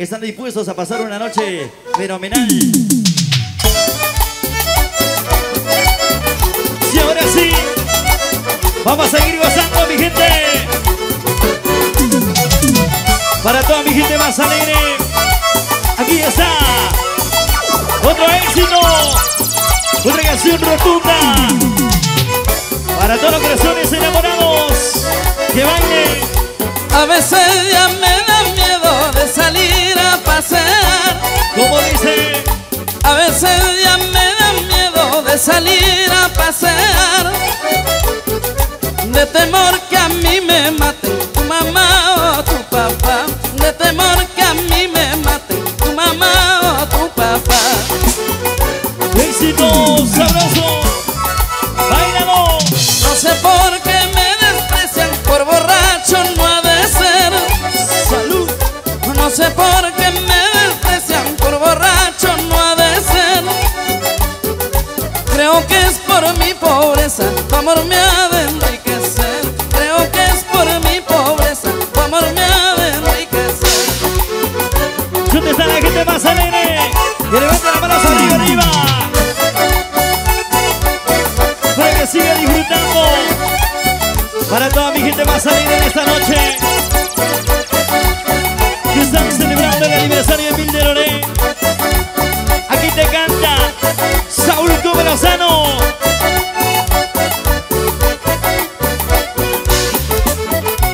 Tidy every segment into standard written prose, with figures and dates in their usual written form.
están dispuestos a pasar una noche fenomenal. Y ahora sí, vamos a seguir gozando, mi gente. Para toda mi gente más alegre, aquí está otro éxito, otra canción rotunda para todos los corazones enamorados que bailen. A veces ya me da miedo de salir a pasear. Como dice, a veces ya me da miedo de salir a pasear, de temor que a mí me maten tu mamá o tu papá, de temor que a mí me maten tu mamá o tu papá. éxito sabroso, bailalo. No sé por qué me desprecian, por borracho no ha de ser. Salud. No sé por qué me desprecian, por borracho no ha de ser. Creo que es por mi pobreza, tu amor me ha de enriquecer. Creo que es por mi pobreza, tu amor me ha de enriquecer. ¿Dónde está la gente más alegre? Que levante las manos arriba, arriba, para que siga disfrutando. Para toda mi gente más alegre en esta noche, que están celebrando el aniversario de Mil de Loré. Aquí te canta Saúl Lozano.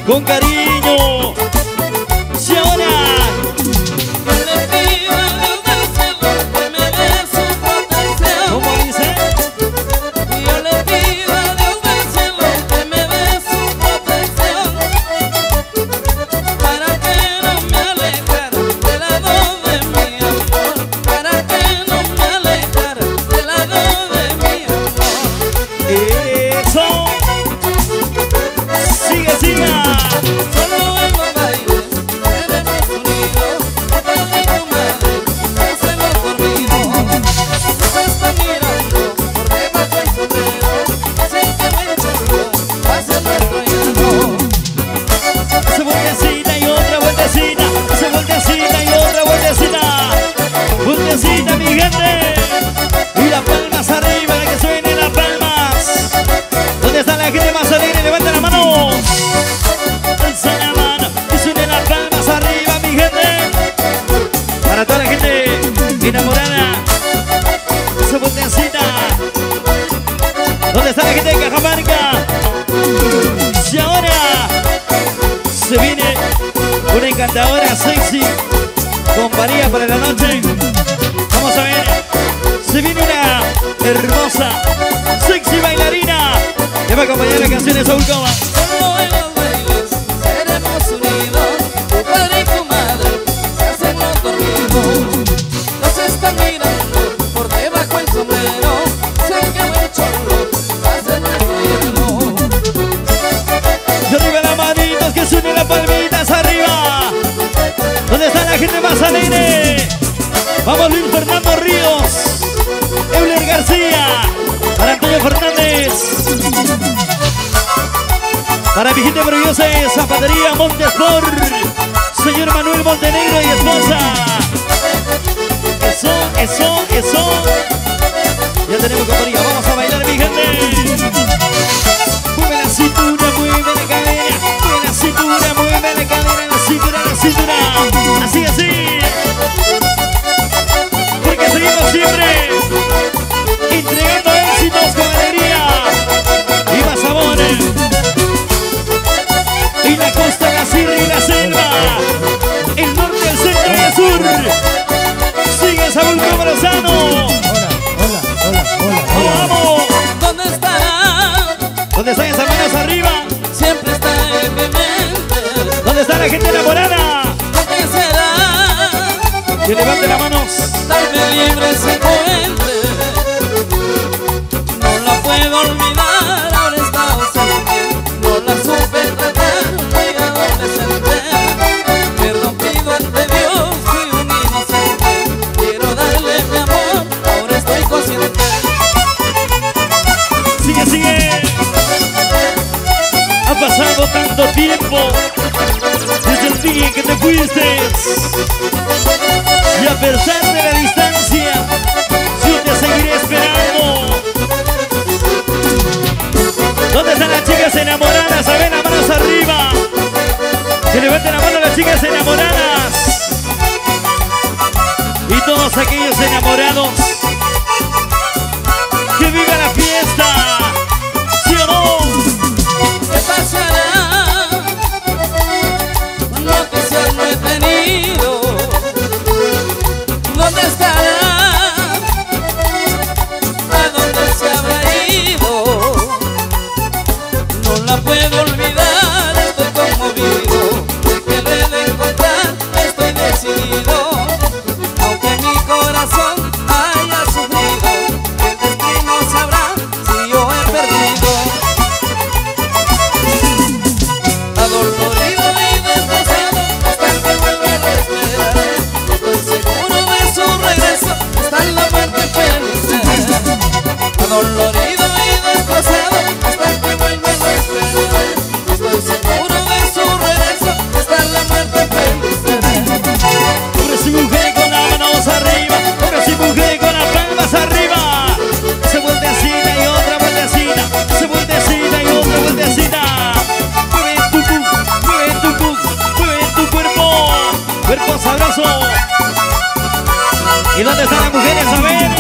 Con cariño. Y ahora Yo le pido a Dios del cielo que me dé su protección. ¿cómo dice? Yo le pido a Dios del cielo que me dé su protección, para que no me alejara del lado de mi amor, para que no me alejara del lado de mi amor. Eso. Sigue, siga. Solo en los bailes seremos unidos, tu padre y tu madre hacemos dormidos. Nos está mirando por debajo del sombrero, sin que me chorro pase nuestro llanto. Hace vueltecita y otra vueltecita. Hace vueltecita y otra vueltecita. Vueltecita, mi gente. Y las palmas arriba, que suenen las palmas. ¿Dónde está la gente más alegre? Levanta la mano. Alza la mano y suenen las palmas arriba, mi gente. Para toda la gente enamorada. Esa vueltecita. ¿Dónde está la gente de Cajamarca? Y ahora se viene una encantadora sexy compañía para la noche. Vamos a ver, se viene una hermosa sexy bailarina que va a acompañar la canción de Saúl Coma. Solo en los bailes seremos unidos, tu padre y tu madre se hacen los dormidos. Nos están mirando por debajo el sombrero, sin que me chorro pase nuestro hielo. Y arriba las manitas, que suenen las palmitas arriba. ¿Dónde está la gente más alegre? Vamos, Luis Fernando Ríos, Euler García, para Antonio Fernández, para mi gente maravillosa de Zapatería Montesport, señor Manuel Montenegro y esposa. Eso. Ya tenemos compañía, vamos a bailar, mi gente. Mueve la cintura, mueve la cadera, mueve la cintura, mueve la cadera, la cintura, la cintura. Así. Porque seguimos siempre entregando éxitos con alegría y más sabores. Y la costa, la sierra y la selva, el norte, el centro y el sur. Sigue Saúl Lozano. Hola. ¡Vamos! ¿Dónde estará? ¿Dónde están esas manos arriba? Siempre está en mi mente. ¿Dónde está la gente enamorada? ¿Qué será? Que levante las manos. Darme libre se encuentre. No la puedo olvidar, ahora está ausente. No la supe tratar, muy adolescente. Perdón pido ante Dios, fui un inocente. Quiero darle mi amor, ahora estoy consciente. Sigue. Ha pasado tanto tiempo desde el día en que te fuiste. pesar de la distancia, yo te seguiré esperando. ¿Dónde están las chicas enamoradas? A ver, las manos arriba. Que levanten la mano las chicas enamoradas. Y todos aquellos enamorados. ¡Que viva la fiesta! ¿Sí o no? ¿Qué pasará? Noticias no he tenido. ¿Dónde estará? ¿A dónde se habrá ido? No la puedo olvidar, estoy conmovido. Que le he de encontrar, estoy decidido. Aunque mi corazón haya sufrido, el destino sabrá si yo he perdido. Adolorido y destrozado, hasta que vuelva la esperaré. Estoy seguro de su regreso, hasta la muerte feliz. Adolorido y destrozado, hasta que vuelva la esperaré. Estoy seguro de su regreso, hasta la muerte feliz. Hombres y mujeres con las manos arriba, hombres y mujeres con las palmas arriba. Se vueltecita y otra vueltecita, se vueltecita y otra vueltecita. Mueve tu cu, mueve tu cu, mueve tu cuerpo, cuerpo sabroso. ¿Y dónde están las mujeres? A ver,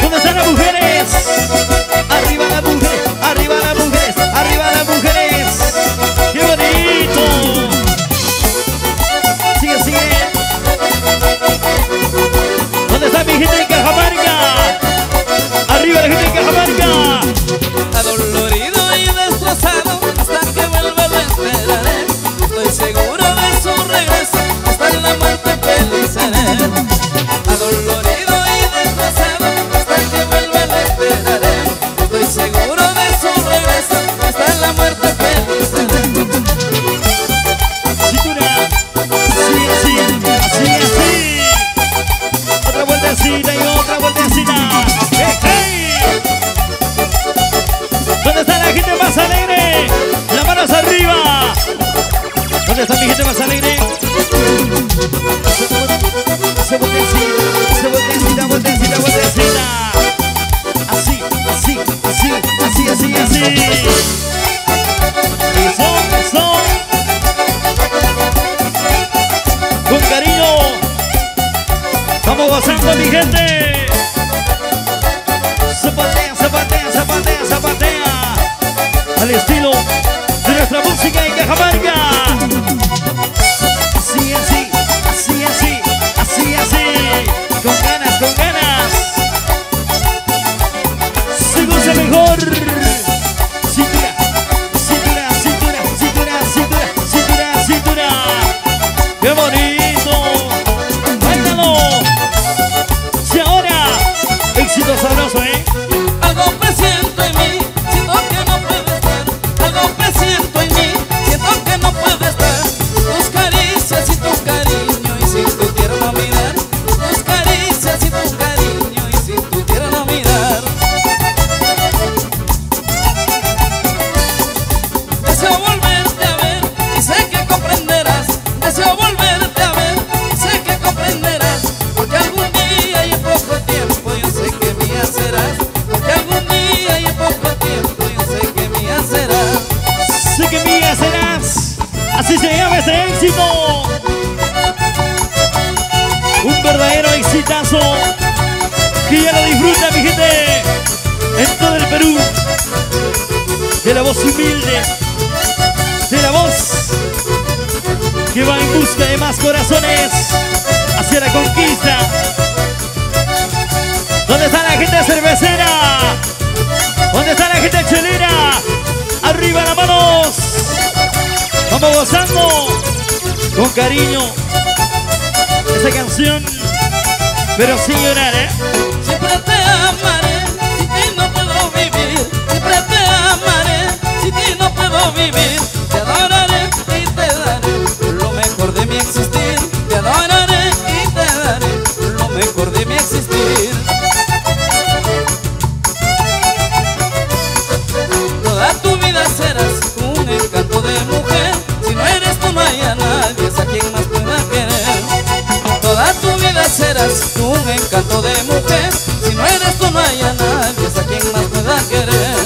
¿dónde están las mujeres? Arriba las mujeres, arriba las mujeres, arriba las mujeres. ¡Qué bonito! Sigue, sigue. ¿Dónde está mi gente en Cajamarca? Arriba la gente en Cajamarca. Adolorido y destrozado, hasta que vuelva lo esperaré. Estoy seguro de su regreso, hasta la muerte feliz seré. Adolorido y destrozado, hasta que vuelva lo esperaré. Estoy seguro de su regreso, hasta la muerte feliz seré. Cintura. Así, así, así, así. Otra vueltecita y otra vueltecita. ¡Hey, hey! ¿Dónde está la gente más alegre? Las manos arriba. ¿Dónde está mi gente más alegre? Se vueltecita, vueltecita, vueltecita. Así, así, así, así, así, así. Eso, eso. Con cariño. Vamos gozando, mi gente. Zapatea, zapatea, zapatea, zapatea. Al estilo de nuestra música en Cajamarca. Así, así, así, así, así, así. Con ganas, con ganas. Se goza mejor. Cintura, cintura, cintura, cintura, cintura, cintura, cintura. ¡Qué bonito! ¡Báilalo! Si ahora, éxito sabroso, ¿eh? Algo presiento en mí, siento que no puede estar. Algo presiento en mí, siento que no puede estar. Tus caricias y tu cariño y sin tu tierno mirar. Tus caricias y tu cariño y sin tu tierno mirar. Deseo volverte a ver y sé que comprenderás. Deseo volverte a ver y sé que comprenderás. Porque algún día y en poco tiempo yo sé que mía serás. Porque algún día y en poco tiempo yo sé que mía serás. Sé que mía serás. Así se llama este éxito. Un verdadero exitazo. Que ya lo disfruta, mi gente. En todo el Perú. De la voz humilde. De la voz que va en busca de más corazones hacia la conquista. ¿Dónde está la gente cervecera? ¿Dónde está la gente chelera? Arriba las manos. Vamos gozando con cariño esta canción, pero sin llorar, ¿eh? Siempre te amaré, sin ti no puedo vivir. Siempre te amaré, sin ti no puedo vivir. Te adoraré y te daré lo mejor de mi existir. Te adoraré y te daré lo mejor de mi existir. Toda tu vida serás un encanto de mujer. Si no eres tú no hay a nadie a quien más pueda querer. serás tú un encanto de mujer. Si no eres tú no hay a nadie, es a quien más pueda querer.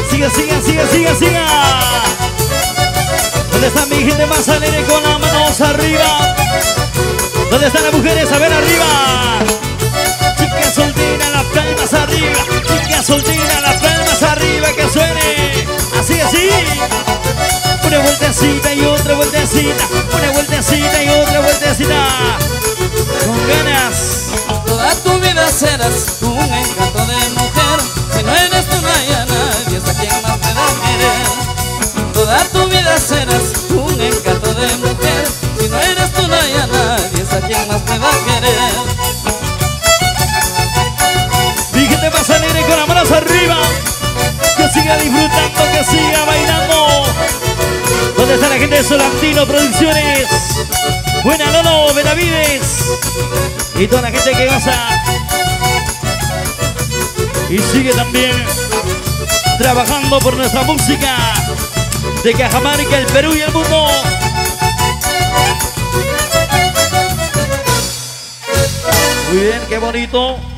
Siga, siga, siga, siga, siga. ¿Dónde está mi gente más alegre con las manos arriba? ¿Dónde están las mujeres? A ver arriba. Chicas solteras, las palmas arriba. Chicas solteras, las palmas arriba. Que suene así, así. Una vueltecita y otra vueltecita. Una vueltecita y otra vueltecita. Con ganas. Toda tu vida serás tú un encanto de mujer. Si no eres tú no hay a nadie, es a quien más pueda querer. Toda tu vida serás tú un encanto de mujer. Si no eres tú no hay a nadie, es a quien más pueda querer. Mi gente más alegre con las manos arriba. Que siga disfrutando, que siga bailando. ¿Dónde está la gente de Solantino Producciones? Buena Lolo, Benavides. Y toda la gente que goza. Y sigue también trabajando por nuestra música de Cajamarca, el Perú y el mundo. Muy bien, qué bonito.